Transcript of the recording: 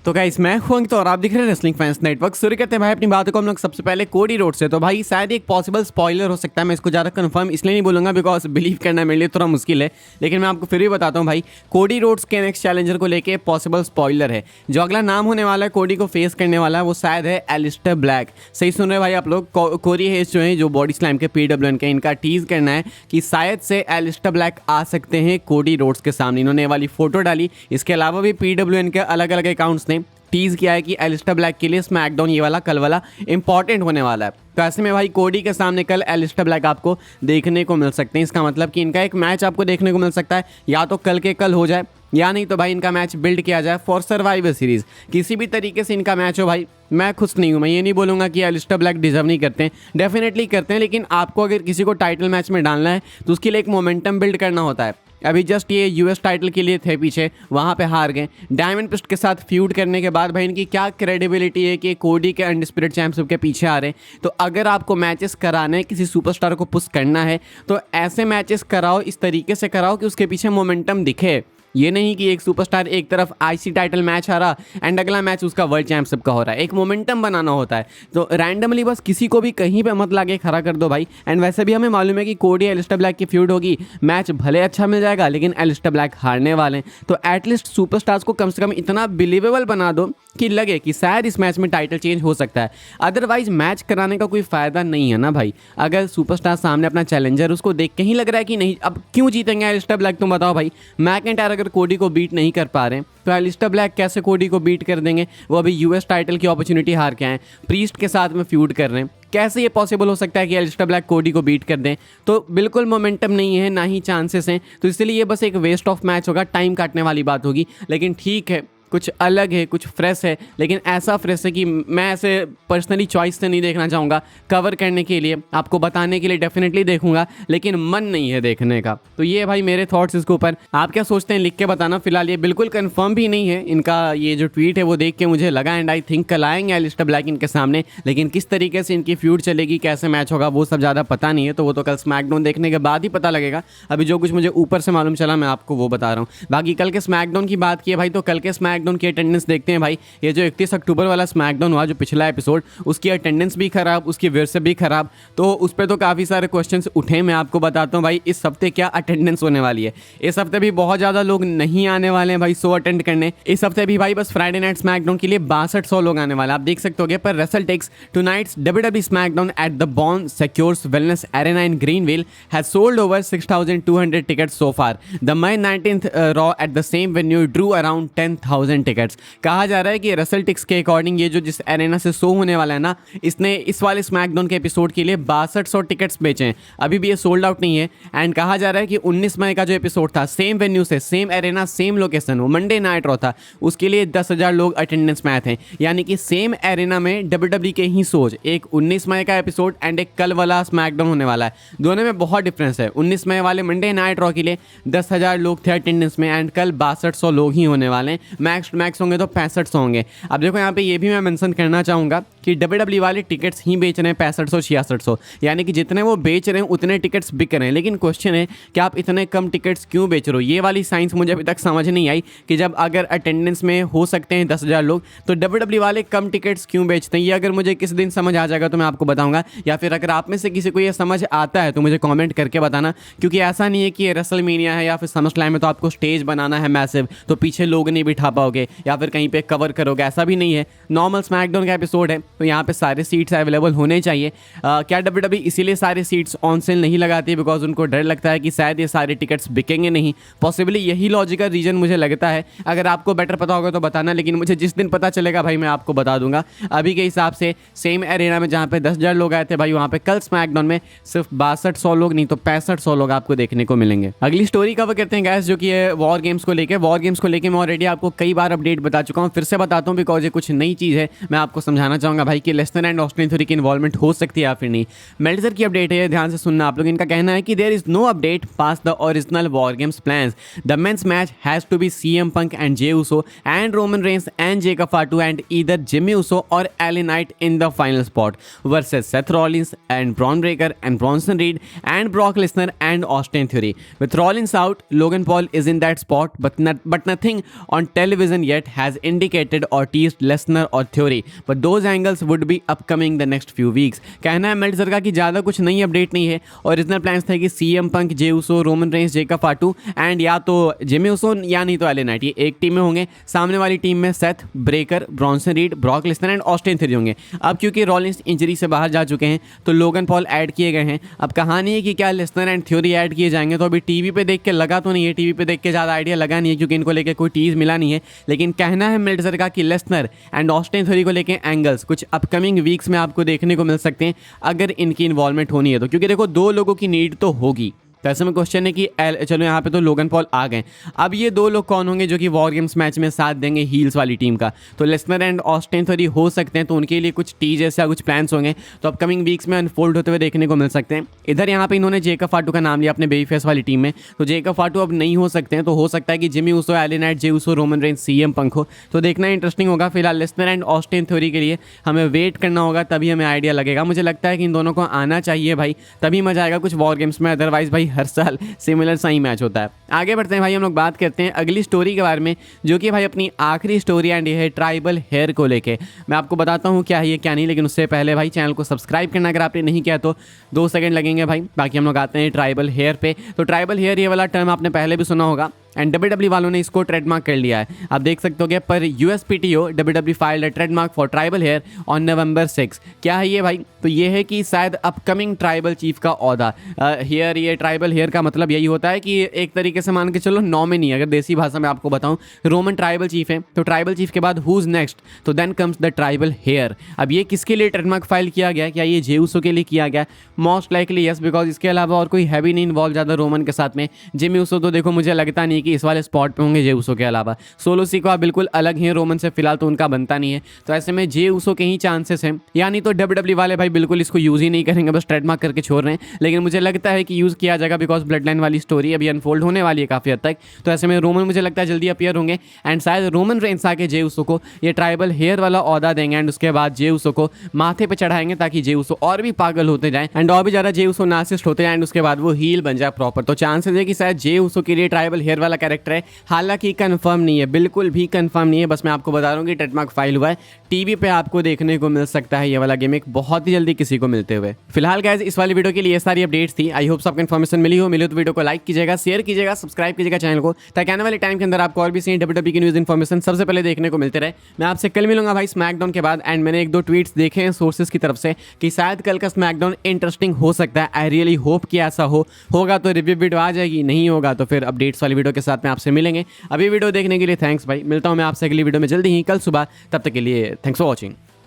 तो गाइस मैं हूं अंकित और आप दिख रहे हैं रेसलिंग फैंस नेटवर्क। शुरू करते हैं भाई अपनी बातों को हम लोग सबसे पहले कोडी रोड से। तो भाई शायद एक पॉसिबल स्पॉइलर हो सकता है, मैं इसको ज़्यादा कंफर्म इसलिए नहीं बोलूँगा बिकॉज बिलीव करना मेरे लिए थोड़ा मुश्किल है, लेकिन मैं आपको फिर भी बताता हूँ भाई कोडी रोड्स के नेक्स्ट चैलेंजर को लेके पॉसिबल स्पॉइलर है। जो अगला नाम होने वाला है कोडी को फेस करने वाला है वो शायद है एलिस्टर ब्लैक। सही सुन रहे भाई आप लोग। कोरी हेज जो है जो बॉडी स्लैम के PWN के, इनका टीज करना है कि शायद से एलिस्टर ब्लैक आ सकते हैं कोडी रोड्स के सामने। इन्होंने वाली फोटो डाली। इसके अलावा भी PWN के अलग अलग अकाउंट्स ने टीज किया है कि एलिस्टर ब्लैक के लिए स्मैकडाउन ये वाला कल वाला इंपॉर्टेंट होने वाला है। तो ऐसे में भाई कोडी के सामने कल एलिस्टर ब्लैक आपको देखने को मिल सकते हैं। इसका मतलब कि इनका एक मैच आपको देखने को मिल सकता है, या तो कल के कल हो जाए या नहीं तो भाई इनका मैच बिल्ड किया जाए फॉर सर्वाइवर सीरीज। किसी भी तरीके से इनका मैच हो भाई, मैं खुश नहीं हूँ। मैं ये नहीं बोलूँगा कि एलिस्टर ब्लैक डिजर्व नहीं करते हैं, डेफिनेटली करते हैं, लेकिन आपको अगर किसी को टाइटल मैच में डालना है तो उसके लिए एक मोमेंटम बिल्ड करना होता है। अभी जस्ट ये US टाइटल के लिए थे पीछे, वहाँ पे हार गए। डायमंड पिस्ट के साथ फ्यूड करने के बाद भाई इनकी क्या क्रेडिबिलिटी है कि कोडी के अनडिस्प्यूटेड चैंपियनशिप के पीछे आ रहे हैं। तो अगर आपको मैचेस कराने हैं, किसी सुपरस्टार को पुश करना है, तो ऐसे मैचेस कराओ, इस तरीके से कराओ कि उसके पीछे मोमेंटम दिखे। ये नहीं कि एक सुपरस्टार एक तरफ IC टाइटल मैच हारा एंड अगला मैच उसका वर्ल्ड चैंपियनशिप का हो रहा है। एक मोमेंटम बनाना होता है। तो रैंडमली बस किसी को भी कहीं पे मत लाके खड़ा कर दो भाई। एंड वैसे भी हमें मालूम है कि कोडी एलिस्टर ब्लैक की फ्यूड होगी, मैच भले अच्छा मिल जाएगा लेकिन एलिस्टर ब्लैक हारने वाले हैं। तो एटलीस्ट सुपरस्टार्स को कम से कम इतना बिलीवेबल बना दो कि लगे कि शायद इस मैच में टाइटल चेंज हो सकता है। अदरवाइज मैच कराने का कोई फ़ायदा नहीं है ना भाई। अगर सुपरस्टार सामने अपना चैलेंजर उसको देख के ही लग रहा है कि नहीं अब क्यों जीतेंगे एलिस्टर ब्लैक, तुम बताओ भाई। मैकइंटायर अगर कोडी को बीट नहीं कर पा रहे हैं तो एलिस्टर ब्लैक कैसे कोडी को बीट कर देंगे? वो अभी US टाइटल की अपॉर्चुनिटी हार के आए, प्रीस्ट के साथ में फ्यूड कर रहे हैं। कैसे ये पॉसिबल हो सकता है कि एलिस्टर ब्लैक कोडी को बीट कर दें? तो बिल्कुल मोमेंटम नहीं है, ना ही चांसेस हैं। तो इसलिए ये बस एक वेस्ट ऑफ मैच होगा, टाइम काटने वाली बात होगी। लेकिन ठीक है, कुछ अलग है, कुछ फ्रेश है, लेकिन ऐसा फ्रेश है कि मैं ऐसे पर्सनली चॉइस से नहीं देखना चाहूँगा। कवर करने के लिए, आपको बताने के लिए डेफिनेटली देखूंगा, लेकिन मन नहीं है देखने का। तो ये भाई मेरे थॉट्स इसके ऊपर। आप क्या सोचते हैं लिख के बताना। फिलहाल ये बिल्कुल कंफर्म भी नहीं है इनका। ये जो ट्वीट है वो देख के मुझे लगा एंड आई थिंक कल आएंगे एलिस्टर ब्लैक इनके सामने, लेकिन किस तरीके से इनकी फ्यूड चलेगी, कैसे मैच होगा, वो सब ज़्यादा पता नहीं है। तो वो तो कल स्मैकडाउन देखने के बाद ही पता लगेगा। अभी जो कुछ मुझे ऊपर से मालूम चला मैं आपको वो बता रहा हूँ। बाकी कल के स्मैकडाउन की बात की है भाई, तो कल के स्मैकडाउन की अटेंडेंस देखते हैं भाई। ये जो 31 अक्टूबर वाला स्मैकडाउन हुआ, जो पिछला एपिसोड, उसकी अटेंडेंस भी खराब, उसकी व्यूअरशिप भी खराब। तो उस पर तो काफ़ी सारे क्वेश्चंस उठे। मैं आपको बताता हूँ भाई इस हफ्ते क्या अटेंडेंस होने वाली है। इस हफ्ते भी बहुत ज़्यादा लोग नहीं आने वाले हैं भाई शो अटेंड करने। इस हफ्ते भी भाई बस फ्राइडे नाइट स्मैकडाउन के लिए 6200 लोग आने वाले, आप देख सकते होगे। पर WrestleTix tonight's WWE SmackDown at the Bon Secours Wellness Arena in Greenville has sold over 6200 tickets so far. The May 19th Raw at the same venue drew around 10,000 tickets. कहा जा रहा है कि रेसलटिक्स के अकॉर्डिंग ये जो जिस एरेना से शो होने वाला है ना, इसने इस वाले स्मैकडाउन के एपिसोड के लिए 6200 टिकट्स बेचे हैं। अभी भी ये सोल्ड आउट नहीं है। एंड कहा जा रहा है कि 19 मई का जो एपिसोड था, सेम वेन्यू से, सेम एरेना, सेम लोकेशन, वो मंडे नाइट रॉ था, उसके लिए 10,000 लोग अटेंडेंस में आए थे। यानी कि सेम एरेना में WWE के ही शोज, एक 19 मई का एपिसोड एंड एक कल वाला स्मैकडाउन होने वाला है। दोनों में बहुत डिफरेंस है। 19 मई वाले मंडे नाइट रॉ के लिए 10,000 लोग थे अटेंडेंस में एंड कल 6200 लोग ही होने वाले हैं। मैक्स होंगे तो 6500 होंगे। अब देखो यहाँ पे ये भी मैं मेंशन करना चाहूँगा कि WWE वाले टिकट्स ही बेच रहे हैं 6500-6600, यानी कि जितने वो बेच रहे हैं उतने टिकट्स बिक रहे हैं। लेकिन क्वेश्चन है कि आप इतने कम टिकट्स क्यों बेच रहे हो? ये वाली साइंस मुझे अभी तक समझ नहीं आई कि जब अगर अटेंडेंस में हो सकते हैं 10,000 लोग तो WWE वाले कम टिकट्स क्यों बेचते हैं। ये अगर मुझे किसी दिन समझ आ जाएगा तो मैं आपको बताऊँगा, या फिर अगर आप में से किसी को ये समझ आता है तो मुझे कॉमेंट करके बताना। क्योंकि ऐसा नहीं है कि ये रेसलमेनिया है या फिर समरस्लैम है तो आपको स्टेज बनाना है मैसिव, तो पीछे लोग नहीं बिठा पाओगे या फिर कहीं पे कवर करोगे, ऐसा भी नहीं है। नॉर्मल स्मैकडाउन का एपिसोड है तो यहाँ पे सारे सीट्स अवेलेबल होने चाहिए। क्या WWE इसीलिए सारे सीट्स ऑन सेल नहीं लगाती है बिकॉज उनको डर लगता है कि शायद ये सारे टिकट्स बिकेंगे नहीं? पॉसिबली यही लॉजिकल रीजन मुझे लगता है। अगर आपको बेटर पता होगा तो बताना, लेकिन मुझे जिस दिन पता चलेगा भाई मैं आपको बता दूंगा। अभी के हिसाब से सेम एरेना में जहाँ पे 10,000 लोग आए थे भाई, वहाँ पे कल स्मैकडाउन में सिर्फ 6200 लोग नहीं तो 6500 लोग आपको देखने को मिलेंगे। अगली स्टोरी कवर करते हैं गैस, जो कि है वॉर गेम्स को लेकर। वॉर गेम्स को लेकर मैं ऑलरेडी आपको कई बार अपडेट बता चुका हूँ, फिर से बताता हूँ बिकॉज ये कुछ नई चीज़ है, मैं आपको समझाना चाहूँगा भाई कि लेसनर एंड ऑस्टिन थ्योरी की इन्वॉल्वमेंट हो सकती है या फिर नहीं। मेल्टजर की अपडेट है, ध्यान से सुनना आप लोग। इनका कहना है कि there is no update pass the original war games plans. The men's match has to be CM Punk and Jey Uso and Roman Reigns and Jacob Fatu and either Jimmy Uso or LA Knight in the final spot versus Seth Rollins and Braun Breaker and Bronson Reed and Brock Lesnar and Austin Theory. With Rollins out, Logan Paul is in that spot, but nothing on television yet has indicated or teased Lesnar or Theory. But those angles would be upcoming the next few weeks. कहना है Meltzer का कि ज़्यादा कुछ नई update नहीं है। Original plans थे कि CM Punk, Jey Uso, Roman Reigns, Jacob Fatu and या तो जिमी उसो या नहीं तो LA Knight, ये एक टीम में होंगे। सामने वाली टीम में Seth, breaker, Bronson read, Brock Lesnar and Austin theory होंगे। अब क्योंकि रॉलिंस इंजरी से बाहर जा चुके हैं तो लोगन पॉल ऐड किए गए हैं। अब कहानी है कि क्या लेसनर एंड थ्योरी ऐड किए जाएंगे, तो अभी टीवी पे देख के लगा तो नहीं है, टीवी पे देख के ज़्यादा आइडिया लगा नहीं है क्योंकि इनको लेके कोई टीज मिला नहीं है। लेकिन कहना है मेल्टजर का कि लेसनर एंड ऑस्टिन थ्योरी को लेके एंगल्स कुछ अपकमिंग वीक्स में आपको देखने को मिल सकते हैं अगर इनकी इन्वॉल्वमेंट होनी है तो। क्योंकि देखो दो लोगों की नीड तो होगी। तो ऐसे में क्वेश्चन है कि चलो यहाँ पे तो लोगन पॉल आ गए, अब ये दो लोग कौन होंगे जो कि वॉर गेम्स मैच में साथ देंगे हील्स वाली टीम का। तो लेसनर एंड ऑस्टिन थ्योरी हो सकते हैं, तो उनके लिए कुछ टीजेस या कुछ प्लान्स होंगे तो अपकमिंग वीक्स में अनफोल्ड होते हुए देखने को मिल सकते हैं। इधर यहाँ पे इन्होंने जेकब फाटू का नाम लिया अपने बेबी फेस वाली टीम में, तो जेकब फाटू अब नहीं हो सकते हैं। तो हो सकता है कि जिमी उसो, LA Knight, जे उसो, रोमन रेंज, CM Punk हो। तो देखना इंटरेस्टिंग होगा। फिलहाल लेसनर एंड ऑस्टिन थ्योरी के लिए हमें वेट करना होगा, तभी हमें आइडिया लगेगा। मुझे लगता है कि इन दोनों को आना चाहिए भाई, तभी मजा आएगा कुछ वॉर गेम्स में। अदरवाइज भाई हर साल सिमिलर सही मैच होता है। आगे बढ़ते हैं भाई, हम लोग बात करते हैं अगली स्टोरी के बारे में जो कि भाई अपनी आखिरी स्टोरी एंड ये है ट्राइबल हेयर को लेके। मैं आपको बताता हूँ क्या है ये क्या नहीं, लेकिन उससे पहले भाई चैनल को सब्सक्राइब करना अगर आपने नहीं किया तो 2 सेकंड लगेंगे भाई। बाकी हम लोग आते हैं ट्राइबल हेयर पे। तो ट्राइबल हेयर ये वाला टर्म आपने पहले भी सुना होगा एंड WWE वालों ने इसको ट्रेडमार्क कर लिया है। आप देख सकते हो पर USPTO WWE filed a trademark for tribal heir on November 6। क्या है ये भाई? तो ये है कि शायद अपकमिंग ट्राइबल चीफ का ओहदा हेयर। ये ट्राइबल हेयर का मतलब यही होता है कि एक तरीके से मान के चलो नॉमिनी, अगर देसी भाषा में आपको बताऊं, रोमन ट्राइबल चीफ है तो ट्राइबल चीफ के बाद हुज नेक्स्ट, तो then comes the tribal heir. अब ये किसके लिए ट्रेडमार्क फाइल किया गया? क्या ये जे उसो के लिए किया गया? मोस्ट लाइकली यस, बिकॉज इसके अलावा और कोई है भी नहीं इन्वॉल्व ज़्यादा रोमन के साथ में। जिमी उसो तो देखो मुझे लगता नहीं कि इस वाले स्पॉट पे होंगे जे उसो के अलावा। सोलो सीको आप बिल्कुल अलग हैं रोमन से, फिलहाल तो उनका बनता नहीं है। तो ऐसे में जे उसो के ही चांसेस हैं, यानी तो WWE वाले भाई बिल्कुल इसको यूज़ ही नहीं करेंगे, बस ट्रेडमार्क करके छोड़ रहे हैं। लेकिन मुझे लगता है कि यूज़ किया जाएगा बिकॉज ब्लड लाइन वाली स्टोरी अभी अनफोल्ड होने वाली है काफ़ी हद तक। तो ऐसे में रोमन मुझे लगता है जल्दी अपीयर होंगे एंड शायद रोमन रेंस आके जे उसो को ये ट्राइबल हेयर वाला ओहदा देंगे एंड उसके बाद जे उसो को माथे पे चढ़ाएंगे ताकि जे उसो और भी पागल होते जाएं एंड और भी ज़्यादा जे उसो नार्सिसिस्ट होते जाएं एंड उसके बाद वो हील बन जाए प्रॉपर। तो चांसेस है कि शायद जे उसो के लिए ट्राइबल हेयर वाला कैरेक्टर है, हालांकि कंफर्म नहीं है, बिल्कुल भी कंफर्म नहीं है। बस मैं आपको बता रहा हूँ कि ट्रेडमार्क फाइल हुआ है, टीवी पे आपको देखने को मिल सकता है ये वाला गिमिक बहुत ही जल्दी किसी को मिलते हुए। फिलहाल गाइस इस वाली वीडियो के लिए ये सारी अपडेट्स थी। आई होप आपको इन्फॉर्मेशन मिली हो तो वीडियो को लाइक कीजिएगा, शेयर कीजिएगा, सब्सक्राइब कीजिएगा चैनल को, ताकि आने वाले टाइम के अंदर आपको और भी सही WWE की न्यूज़ इन्फॉर्मेशन सबसे पहले देखने को मिलते रहे। मैं आपसे कल मिलूंगा भाई स्मैकडाउन के बाद एंड मैंने 1-2 ट्वीट्स देखे हैं सोर्सेज की तरफ से कि शायद कल का स्मैकडाउन इंटरेस्टिंग हो सकता है। आई रियली होप कि ऐसा होगा तो रिव्यू वीडियो आ जाएगी, नहीं होगा तो फिर अपडेट्स वाली वीडियो के साथ में आपसे मिलेंगे। अभी वीडियो देखने के लिए थैंक्स भाई, मिलता हूँ मैं आपसे अगली वीडियो में जल्दी ही कल सुबह। तब तक के लिए थैंक्स फॉर वॉचिंग।